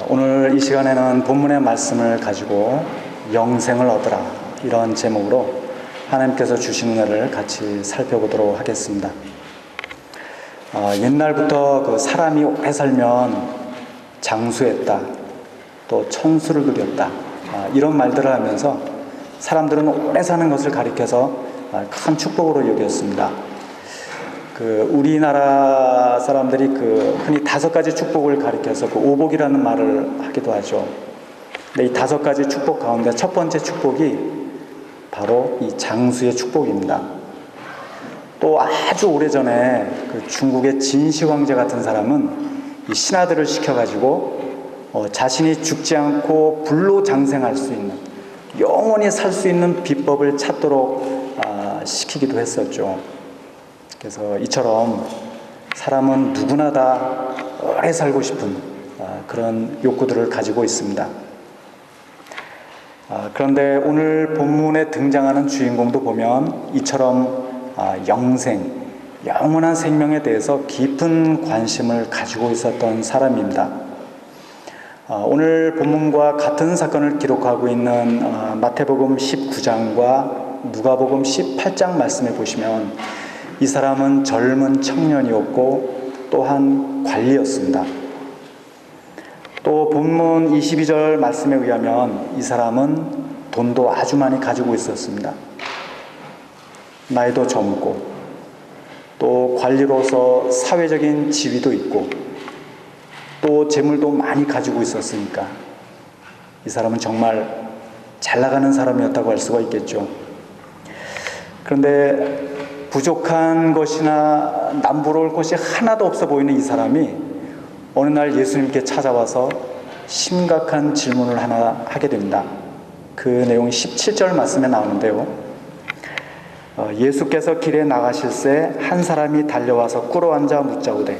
오늘 이 시간에는 본문의 말씀을 가지고 영생을 얻으라 이런 제목으로 하나님께서 주신 은혜를 같이 살펴보도록 하겠습니다. 옛날부터 그 사람이 오래 살면 장수했다, 또 천수를 그렸다, 이런 말들을 하면서 사람들은 오래 사는 것을 가리켜서 큰 축복으로 여겼습니다. 우리나라 사람들이 흔히 5가지 축복을 가리켜서 오복이라는 말을 하기도 하죠. 근데 이 5가지 축복 가운데 첫 번째 축복이 바로 이 장수의 축복입니다. 또 아주 오래전에 중국의 진시 황제 같은 사람은 이 신하들을 시켜가지고 자신이 죽지 않고 불로장생할 수 있는, 영원히 살 수 있는 비법을 찾도록 시키기도 했었죠. 그래서 이처럼 사람은 누구나 다 오래 살고 싶은 그런 욕구들을 가지고 있습니다. 그런데 오늘 본문에 등장하는 주인공도 보면 이처럼 영생, 영원한 생명에 대해서 깊은 관심을 가지고 있었던 사람입니다. 오늘 본문과 같은 사건을 기록하고 있는 마태복음 19장과 누가복음 18장 말씀에 보시면 이 사람은 젊은 청년이었고 또한 관리였습니다. 또 본문 22절 말씀에 의하면 이 사람은 돈도 아주 많이 가지고 있었습니다. 나이도 젊고 또 관리로서 사회적인 지위도 있고 또 재물도 많이 가지고 있었으니까 이 사람은 정말 잘 나가는 사람이었다고 할 수가 있겠죠. 그런데 부족한 것이나 남부러울 것이 하나도 없어 보이는 이 사람이 어느 날 예수님께 찾아와서 심각한 질문을 하나 하게 됩니다. 그 내용이 17절 말씀에 나오는데요. 예수께서 길에 나가실새 한 사람이 달려와서 꿇어앉아 묻자오되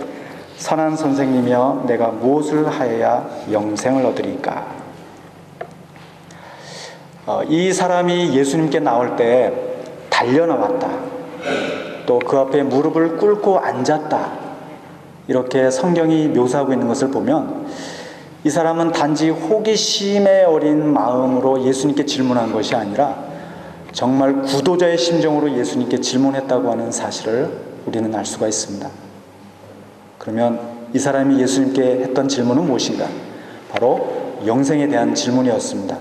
선한 선생님이여 내가 무엇을 하여야 영생을 얻으리까? 이 사람이 예수님께 나올 때 달려나왔다, 또 그 앞에 무릎을 꿇고 앉았다, 이렇게 성경이 묘사하고 있는 것을 보면 이 사람은 단지 호기심에 어린 마음으로 예수님께 질문한 것이 아니라 정말 구도자의 심정으로 예수님께 질문했다고 하는 사실을 우리는 알 수가 있습니다. 그러면 이 사람이 예수님께 했던 질문은 무엇인가? 바로 영생에 대한 질문이었습니다.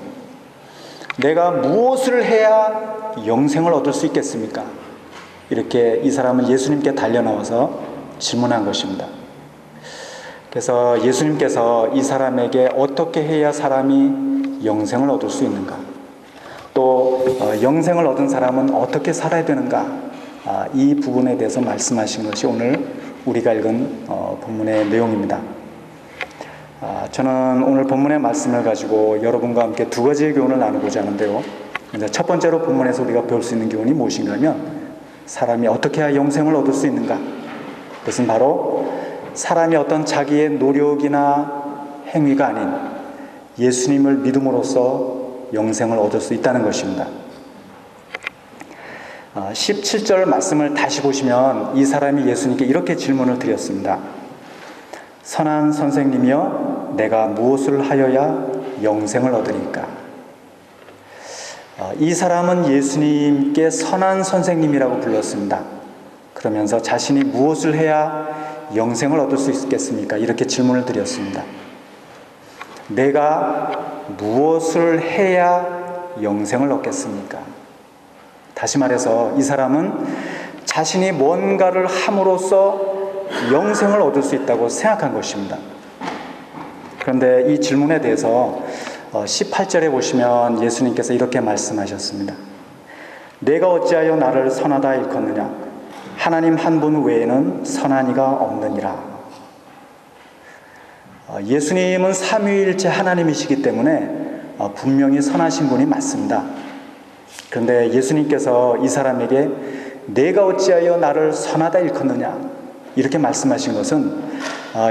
내가 무엇을 해야 영생을 얻을 수 있겠습니까? 이렇게 이 사람은 예수님께 달려나와서 질문한 것입니다. 그래서 예수님께서 이 사람에게 어떻게 해야 사람이 영생을 얻을 수 있는가, 또 영생을 얻은 사람은 어떻게 살아야 되는가, 이 부분에 대해서 말씀하신 것이 오늘 우리가 읽은 본문의 내용입니다. 저는 오늘 본문의 말씀을 가지고 여러분과 함께 2가지의 교훈을 나누고자 하는데요. 첫 번째로 본문에서 우리가 배울 수 있는 교훈이 무엇인가 하면 사람이 어떻게 해야 영생을 얻을 수 있는가? 그것은 바로 사람이 어떤 자기의 노력이나 행위가 아닌 예수님을 믿음으로써 영생을 얻을 수 있다는 것입니다. 17절 말씀을 다시 보시면 이 사람이 예수님께 이렇게 질문을 드렸습니다. 선한 선생님이여 내가 무엇을 하여야 영생을 얻으리까? 이 사람은 예수님께 선한 선생님이라고 불렀습니다. 그러면서 자신이 무엇을 해야 영생을 얻을 수 있겠습니까? 이렇게 질문을 드렸습니다. 내가 무엇을 해야 영생을 얻겠습니까? 다시 말해서 이 사람은 자신이 뭔가를 함으로써 영생을 얻을 수 있다고 생각한 것입니다. 그런데 이 질문에 대해서 18절에 보시면 예수님께서 이렇게 말씀하셨습니다. 내가 어찌하여 나를 선하다 일컫느냐? 하나님 한 분 외에는 선한 이가 없느니라. 예수님은 삼위일체 하나님이시기 때문에 분명히 선하신 분이 맞습니다. 그런데 예수님께서 이 사람에게 내가 어찌하여 나를 선하다 일컫느냐, 이렇게 말씀하신 것은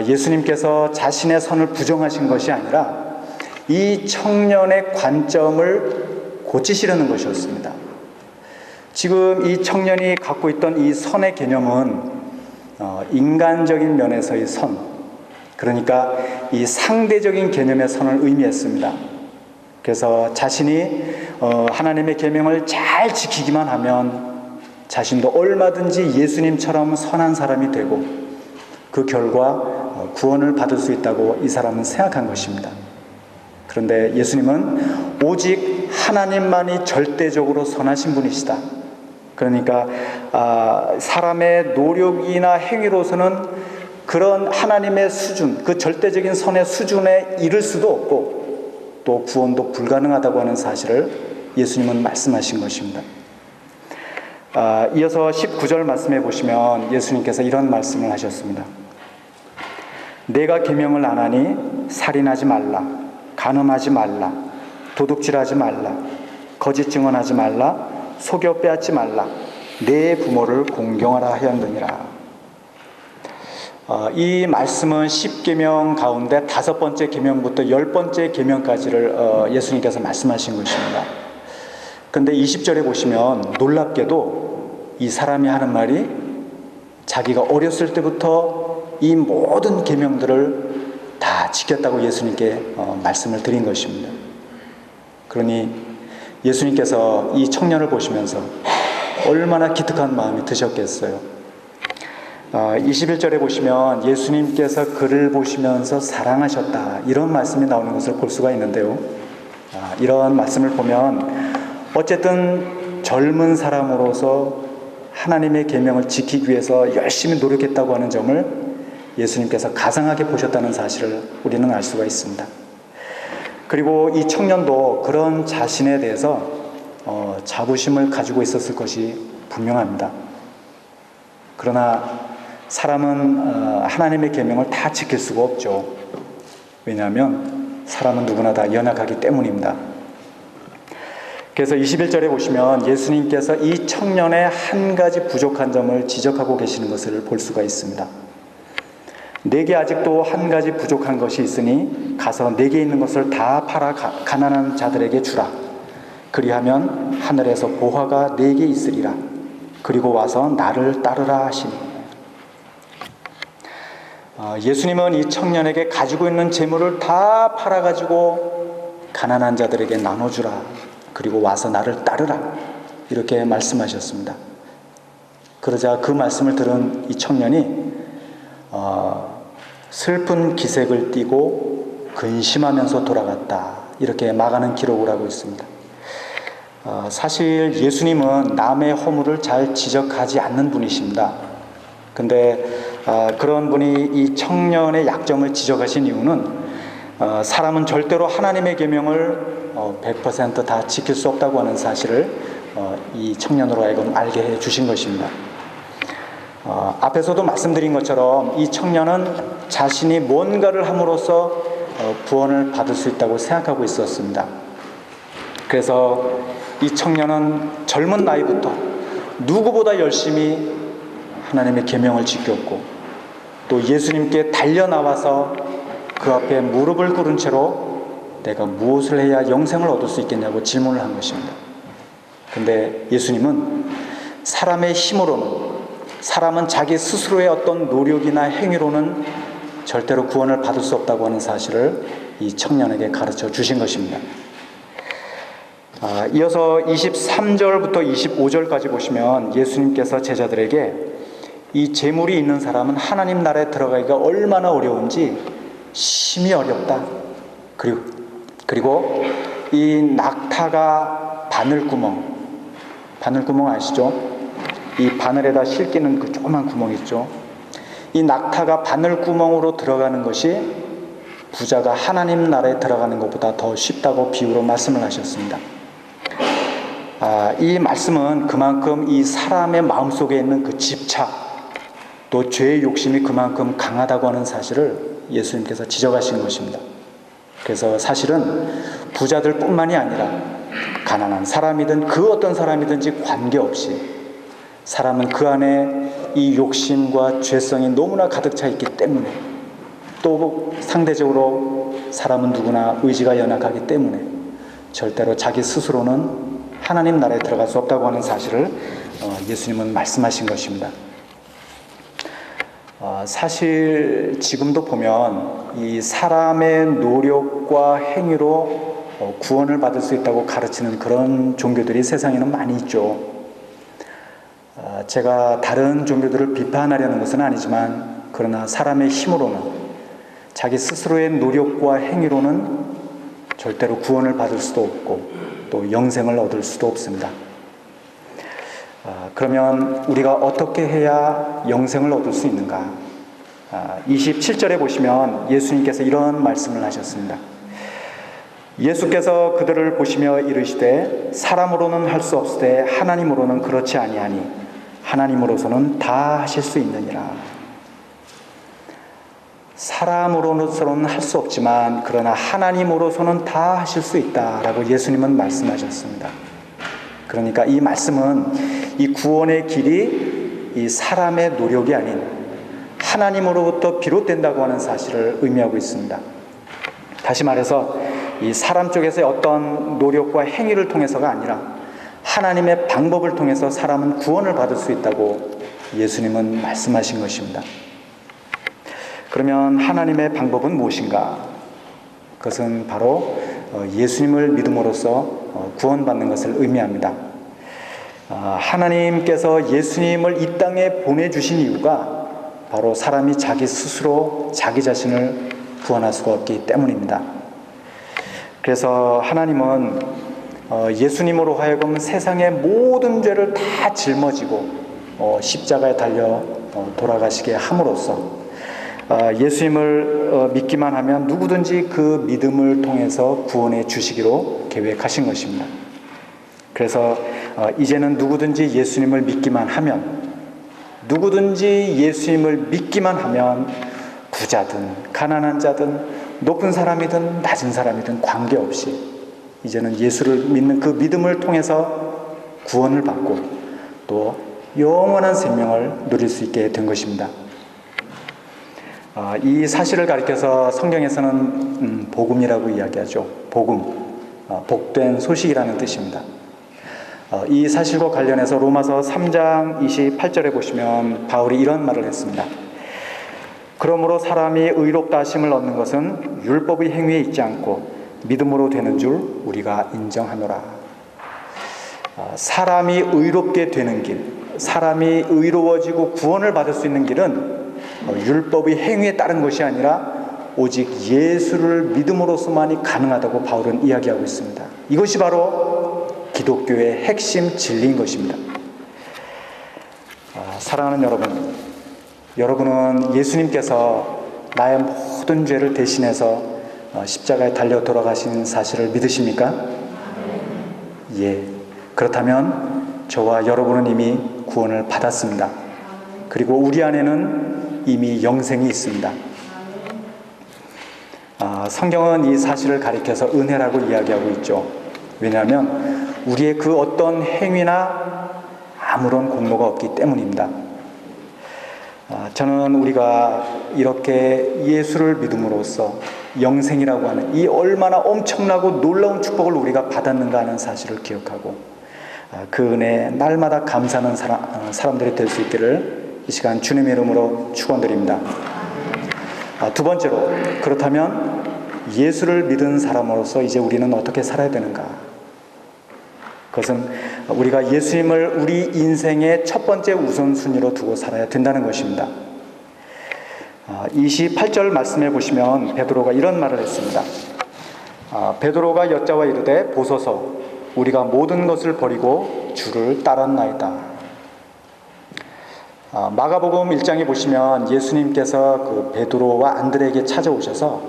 예수님께서 자신의 선을 부정하신 것이 아니라 이 청년의 관점을 고치시려는 것이었습니다. 지금 이 청년이 갖고 있던 이 선의 개념은 인간적인 면에서의 선, 그러니까 이 상대적인 개념의 선을 의미했습니다. 그래서 자신이 하나님의 계명을 잘 지키기만 하면 자신도 얼마든지 예수님처럼 선한 사람이 되고 그 결과 구원을 받을 수 있다고 이 사람은 생각한 것입니다. 그런데 예수님은 오직 하나님만이 절대적으로 선하신 분이시다. 그러니까 사람의 노력이나 행위로서는 그런 하나님의 수준, 그 절대적인 선의 수준에 이를 수도 없고 또 구원도 불가능하다고 하는 사실을 예수님은 말씀하신 것입니다. 이어서 19절 말씀해 보시면 예수님께서 이런 말씀을 하셨습니다. 내가 계명을 안 하니 살인하지 말라, 간음하지 말라, 도둑질하지 말라, 거짓 증언하지 말라, 속여 빼앗지 말라, 내 부모를 공경하라 하였느니라. 이 말씀은 10계명 가운데 5번째 계명부터 10번째 계명까지를 예수님께서 말씀하신 것입니다. 그런데 20절에 보시면 놀랍게도 이 사람이 하는 말이 자기가 어렸을 때부터 이 모든 계명들을 다 지켰다고 예수님께 말씀을 드린 것입니다. 그러니 예수님께서 이 청년을 보시면서 얼마나 기특한 마음이 드셨겠어요. 21절에 보시면 예수님께서 그를 보시면서 사랑하셨다, 이런 말씀이 나오는 것을 볼 수가 있는데요. 이런 말씀을 보면 어쨌든 젊은 사람으로서 하나님의 계명을 지키기 위해서 열심히 노력했다고 하는 점을 예수님께서 가상하게 보셨다는 사실을 우리는 알 수가 있습니다. 그리고 이 청년도 그런 자신에 대해서 자부심을 가지고 있었을 것이 분명합니다. 그러나 사람은 하나님의 계명을 다 지킬 수가 없죠. 왜냐하면 사람은 누구나 다 연약하기 때문입니다. 그래서 21절에 보시면 예수님께서 이 청년의 한 가지 부족한 점을 지적하고 계시는 것을 볼 수가 있습니다. 내게 아직도 한 가지 부족한 것이 있으니 가서 내게 있는 것을 다 팔아 가난한 자들에게 주라. 그리하면 하늘에서 보화가 내게 있으리라. 그리고 와서 나를 따르라 하시니. 예수님은 이 청년에게 가지고 있는 재물을 다 팔아가지고 가난한 자들에게 나눠주라. 그리고 와서 나를 따르라. 이렇게 말씀하셨습니다. 그러자 그 말씀을 들은 이 청년이 슬픈 기색을 띠고 근심하면서 돌아갔다. 이렇게 마가는 기록을 하고 있습니다. 사실 예수님은 남의 허물을 잘 지적하지 않는 분이십니다. 근데 그런 분이 이 청년의 약점을 지적하신 이유는 사람은 절대로 하나님의 계명을 100% 다 지킬 수 없다고 하는 사실을 이 청년으로 하여금 알게 해 주신 것입니다. 앞에서도 말씀드린 것처럼 이 청년은 자신이 뭔가를 함으로써 구원을 받을 수 있다고 생각하고 있었습니다. 그래서 이 청년은 젊은 나이부터 누구보다 열심히 하나님의 계명을 지켰고 또 예수님께 달려나와서 그 앞에 무릎을 꿇은 채로 내가 무엇을 해야 영생을 얻을 수 있겠냐고 질문을 한 것입니다. 근데 예수님은 사람의 힘으로는, 사람은 자기 스스로의 어떤 노력이나 행위로는 절대로 구원을 받을 수 없다고 하는 사실을 이 청년에게 가르쳐 주신 것입니다. 이어서 23절부터 25절까지 보시면 예수님께서 제자들에게 이 재물이 있는 사람은 하나님 나라에 들어가기가 얼마나 어려운지 심히 어렵다. 그리고 이 낙타가 바늘구멍 아시죠? 이 바늘에다 실기는 그 조그만 구멍 있죠? 이 낙타가 바늘구멍으로 들어가는 것이 부자가 하나님 나라에 들어가는 것보다 더 쉽다고 비유로 말씀을 하셨습니다. 이 말씀은 그만큼 이 사람의 마음속에 있는 그 집착, 또 죄의 욕심이 그만큼 강하다고 하는 사실을 예수님께서 지적하신 것입니다. 그래서 사실은 부자들 뿐만이 아니라 가난한 사람이든 그 어떤 사람이든지 관계없이 사람은 그 안에 이 욕심과 죄성이 너무나 가득 차 있기 때문에, 또 상대적으로 사람은 누구나 의지가 연약하기 때문에 절대로 자기 스스로는 하나님 나라에 들어갈 수 없다고 하는 사실을 예수님은 말씀하신 것입니다. 사실 지금도 보면 이 사람의 노력과 행위로 구원을 받을 수 있다고 가르치는 그런 종교들이 세상에는 많이 있죠. 제가 다른 종교들을 비판하려는 것은 아니지만, 그러나 사람의 힘으로는, 자기 스스로의 노력과 행위로는 절대로 구원을 받을 수도 없고 또 영생을 얻을 수도 없습니다. 그러면 우리가 어떻게 해야 영생을 얻을 수 있는가? 27절에 보시면 예수님께서 이런 말씀을 하셨습니다. 예수께서 그들을 보시며 이르시되 사람으로는 할 수 없으되 하나님으로는 그렇지 아니하니 하나님으로서는 다 하실 수 있느니라. 사람으로서는 할 수 없지만 그러나 하나님으로서는 다 하실 수 있다라고 예수님은 말씀하셨습니다. 그러니까 이 말씀은 이 구원의 길이 이 사람의 노력이 아닌 하나님으로부터 비롯된다고 하는 사실을 의미하고 있습니다. 다시 말해서 이 사람 쪽에서의 어떤 노력과 행위를 통해서가 아니라 하나님의 방법을 통해서 사람은 구원을 받을 수 있다고 예수님은 말씀하신 것입니다. 그러면 하나님의 방법은 무엇인가? 그것은 바로 예수님을 믿음으로써 구원받는 것을 의미합니다. 하나님께서 예수님을 이 땅에 보내주신 이유가 바로 사람이 자기 스스로 자기 자신을 구원할 수가 없기 때문입니다. 그래서 하나님은 예수님으로 하여금 세상의 모든 죄를 다 짊어지고 십자가에 달려 돌아가시게 함으로써 예수님을 믿기만 하면 누구든지 그 믿음을 통해서 구원해 주시기로 계획하신 것입니다. 그래서 이제는 누구든지 예수님을 믿기만 하면, 누구든지 예수님을 믿기만 하면 부자든 가난한 자든 높은 사람이든 낮은 사람이든 관계없이 이제는 예수를 믿는 그 믿음을 통해서 구원을 받고 또 영원한 생명을 누릴 수 있게 된 것입니다. 이 사실을 가리켜서 성경에서는 복음이라고 이야기하죠. 복음, 복된 소식이라는 뜻입니다. 이 사실과 관련해서 로마서 3장 28절에 보시면 바울이 이런 말을 했습니다. 그러므로 사람이 의롭다 하심을 얻는 것은 율법의 행위에 있지 않고 믿음으로 되는 줄 우리가 인정하노라. 사람이 의롭게 되는 길, 사람이 의로워지고 구원을 받을 수 있는 길은 율법의 행위에 따른 것이 아니라 오직 예수를 믿음으로서만이 가능하다고 바울은 이야기하고 있습니다. 이것이 바로 기독교의 핵심 진리인 것입니다. 사랑하는 여러분, 여러분은 예수님께서 나의 모든 죄를 대신해서 십자가에 달려 돌아가신 사실을 믿으십니까? 예. 그렇다면 저와 여러분은 이미 구원을 받았습니다. 그리고 우리 안에는 이미 영생이 있습니다. 성경은 이 사실을 가리켜서 은혜라고 이야기하고 있죠. 왜냐하면 우리의 그 어떤 행위나 아무런 공로가 없기 때문입니다. 저는 우리가 이렇게 예수를 믿음으로써 영생이라고 하는 이 얼마나 엄청나고 놀라운 축복을 우리가 받았는가 하는 사실을 기억하고 그 은혜에 날마다 감사하는 사람들이 될 수 있기를 이 시간 주님의 이름으로 축원드립니다. 두 번째로, 그렇다면 예수를 믿은 사람으로서 이제 우리는 어떻게 살아야 되는가? 그것은 우리가 예수님을 우리 인생의 첫 번째 우선순위로 두고 살아야 된다는 것입니다. 28절 말씀해 보시면 베드로가 이런 말을 했습니다. 베드로가 여짜와 이르되 보소서 우리가 모든 것을 버리고 주를 따랐나이다. 마가복음 1장에 보시면 예수님께서 그 베드로와 안드레에게 찾아오셔서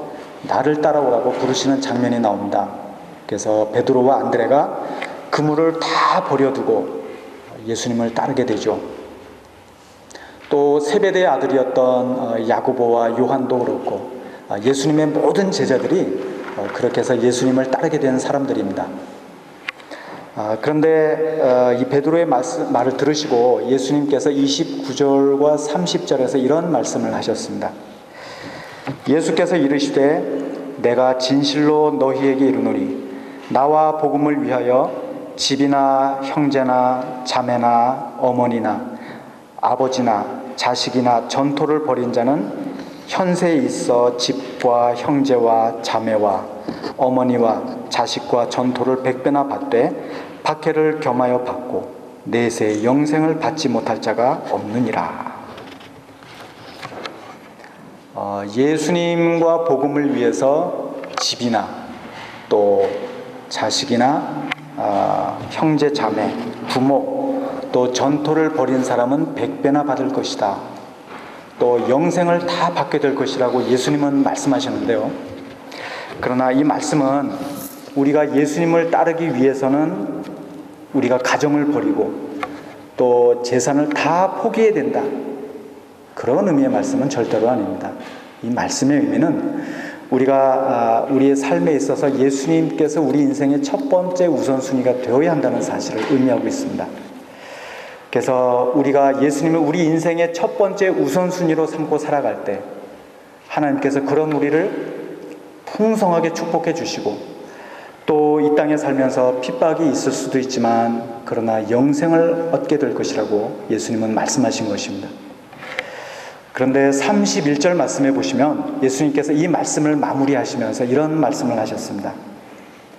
나를 따라오라고 부르시는 장면이 나옵니다. 그래서 베드로와 안드레가 그물을 다 버려두고 예수님을 따르게 되죠. 또 세베대의 아들이었던 야고보와 요한도 그렇고 예수님의 모든 제자들이 그렇게 해서 예수님을 따르게 된 사람들입니다. 그런데 이 베드로의 말을 들으시고 예수님께서 29절과 30절에서 이런 말씀을 하셨습니다. 예수께서 이르시되 내가 진실로 너희에게 이르노니 나와 복음을 위하여 집이나 형제나 자매나 어머니나 아버지나 자식이나 전토를 벌인 자는 현세에 있어 집과 형제와 자매와 어머니와 자식과 전토를 100배나 받되 박해를 겸하여 받고 내세 영생을 받지 못할 자가 없느니라. 예수님과 복음을 위해서 집이나 또 자식이나 형제 자매 부모 또 전토를 벌인 사람은 100배나 받을 것이다. 또 영생을 다 받게 될 것이라고 예수님은 말씀하셨는데요. 그러나 이 말씀은 우리가 예수님을 따르기 위해서는 우리가 가정을 버리고 또 재산을 다 포기해야 된다, 그런 의미의 말씀은 절대로 아닙니다. 이 말씀의 의미는 우리가 우리의 삶에 있어서 예수님께서 우리 인생의 첫 번째 우선순위가 되어야 한다는 사실을 의미하고 있습니다. 그래서 우리가 예수님을 우리 인생의 첫 번째 우선순위로 삼고 살아갈 때 하나님께서 그런 우리를 풍성하게 축복해 주시고 또 이 땅에 살면서 핍박이 있을 수도 있지만 그러나 영생을 얻게 될 것이라고 예수님은 말씀하신 것입니다. 그런데 31절 말씀에 보시면 예수님께서 이 말씀을 마무리하시면서 이런 말씀을 하셨습니다.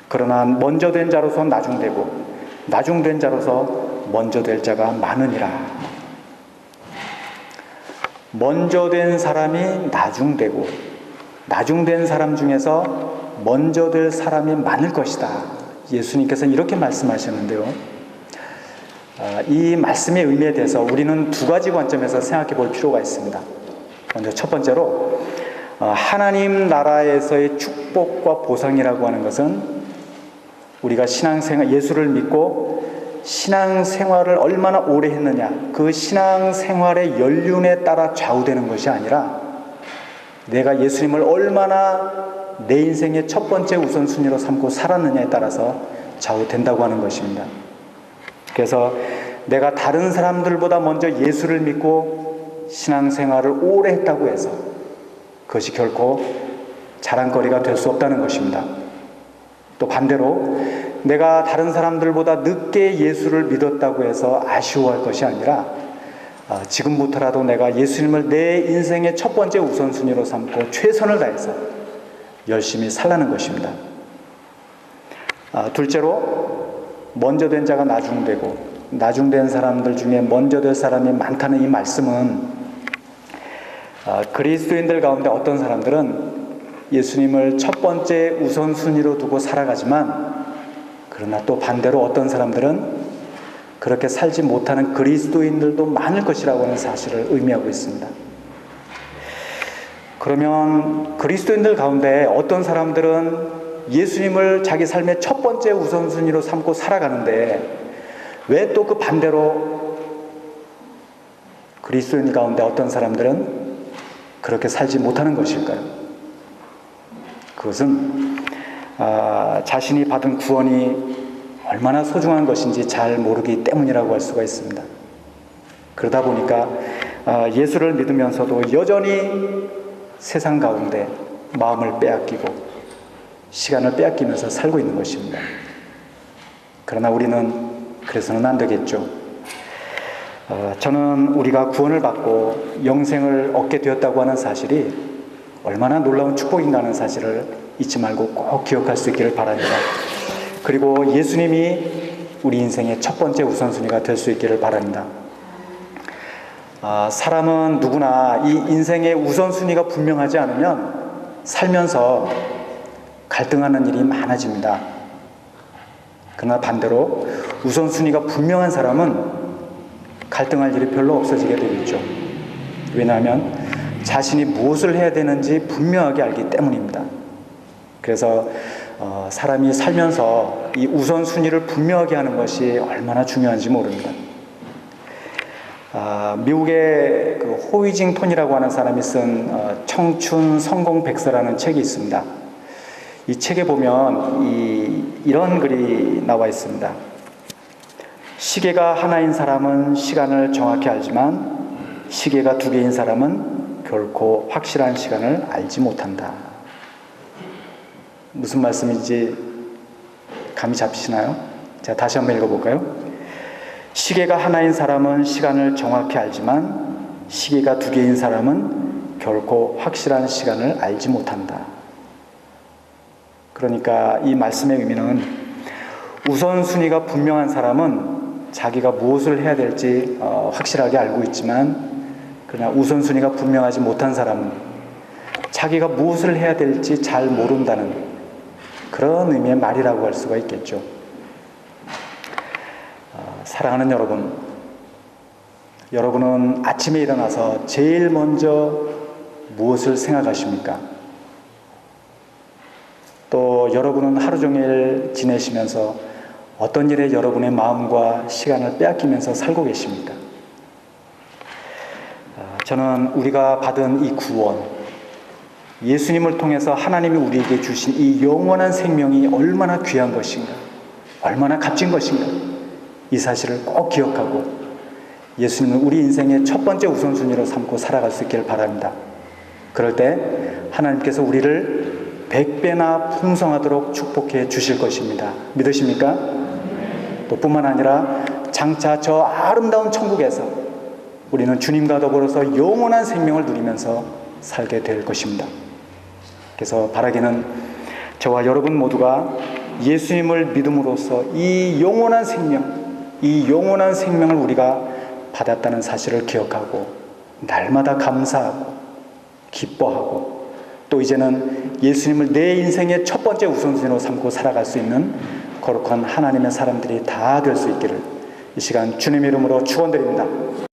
그러나 먼저 된 자로서 나중되고 나중된 자로서 먼저 될 자가 많으니라. 먼저 된 사람이 나중되고 나중된 사람 중에서 먼저 될 사람이 많을 것이다. 예수님께서는 이렇게 말씀하셨는데요. 이 말씀의 의미에 대해서 우리는 두 가지 관점에서 생각해 볼 필요가 있습니다. 먼저 첫 번째로 하나님 나라에서의 축복과 보상이라고 하는 것은 우리가 신앙생활, 예수를 믿고 신앙생활을 얼마나 오래 했느냐, 그 신앙생활의 연륜에 따라 좌우되는 것이 아니라 내가 예수님을 얼마나 내 인생의 첫 번째 우선순위로 삼고 살았느냐에 따라서 좌우된다고 하는 것입니다. 그래서 내가 다른 사람들보다 먼저 예수를 믿고 신앙생활을 오래 했다고 해서 그것이 결코 자랑거리가 될 수 없다는 것입니다. 또 반대로 내가 다른 사람들보다 늦게 예수를 믿었다고 해서 아쉬워할 것이 아니라 지금부터라도 내가 예수님을 내 인생의 첫 번째 우선순위로 삼고 최선을 다해서 열심히 살라는 것입니다. 둘째로 먼저 된 자가 나중되고 나중된 사람들 중에 먼저 될 사람이 많다는 이 말씀은 그리스도인들 가운데 어떤 사람들은 예수님을 첫 번째 우선순위로 두고 살아가지만 그러나 또 반대로 어떤 사람들은 그렇게 살지 못하는 그리스도인들도 많을 것이라고 하는 사실을 의미하고 있습니다. 그러면 그리스도인들 가운데 어떤 사람들은 예수님을 자기 삶의 첫 번째 우선순위로 삼고 살아가는데 왜 또 그 반대로 그리스도인 가운데 어떤 사람들은 그렇게 살지 못하는 것일까요? 그것은 자신이 받은 구원이 얼마나 소중한 것인지 잘 모르기 때문이라고 할 수가 있습니다. 그러다 보니까 예수를 믿으면서도 여전히 세상 가운데 마음을 빼앗기고 시간을 빼앗기면서 살고 있는 것입니다. 그러나 우리는 그래서는 안 되겠죠. 저는 우리가 구원을 받고 영생을 얻게 되었다고 하는 사실이 얼마나 놀라운 축복인가 하는 사실을 잊지 말고 꼭 기억할 수 있기를 바랍니다. 그리고 예수님이 우리 인생의 첫 번째 우선순위가 될 수 있기를 바랍니다. 사람은 누구나 이 인생의 우선순위가 분명하지 않으면 살면서 갈등하는 일이 많아집니다. 그러나 반대로 우선순위가 분명한 사람은 갈등할 일이 별로 없어지게 되겠죠. 왜냐하면 자신이 무엇을 해야 되는지 분명하게 알기 때문입니다. 그래서 사람이 살면서 이 우선순위를 분명하게 하는 것이 얼마나 중요한지 모릅니다. 미국의 그 호이징 톤이라고 하는 사람이 쓴 청춘 성공 백서라는 책이 있습니다. 이 책에 보면 이런 글이 나와 있습니다. 시계가 하나인 사람은 시간을 정확히 알지만 시계가 두 개인 사람은 결코 확실한 시간을 알지 못한다. 무슨 말씀인지 감이 잡히시나요? 제가 다시 한번 읽어볼까요? 시계가 하나인 사람은 시간을 정확히 알지만 시계가 두 개인 사람은 결코 확실한 시간을 알지 못한다. 그러니까 이 말씀의 의미는 우선순위가 분명한 사람은 자기가 무엇을 해야 될지 확실하게 알고 있지만, 그러나 우선순위가 분명하지 못한 사람은 자기가 무엇을 해야 될지 잘 모른다는 그런 의미의 말이라고 할 수가 있겠죠. 사랑하는 여러분, 여러분은 아침에 일어나서 제일 먼저 무엇을 생각하십니까? 또 여러분은 하루 종일 지내시면서 어떤 일에 여러분의 마음과 시간을 빼앗기면서 살고 계십니까? 저는 우리가 받은 이 구원, 예수님을 통해서 하나님이 우리에게 주신 이 영원한 생명이 얼마나 귀한 것인가, 얼마나 값진 것인가, 이 사실을 꼭 기억하고 예수님은 우리 인생의 첫 번째 우선순위로 삼고 살아갈 수 있기를 바랍니다. 그럴 때 하나님께서 우리를 100배나 풍성하도록 축복해 주실 것입니다. 믿으십니까? 또 뿐만 아니라 장차 저 아름다운 천국에서 우리는 주님과 더불어서 영원한 생명을 누리면서 살게 될 것입니다. 그래서 바라기는 저와 여러분 모두가 예수님을 믿음으로써 이 영원한 생명을 우리가 받았다는 사실을 기억하고 날마다 감사하고 기뻐하고 또 이제는 예수님을 내 인생의 첫 번째 우선순위로 삼고 살아갈 수 있는 거룩한 하나님의 사람들이 다 될 수 있기를 이 시간 주님의 이름으로 축원드립니다.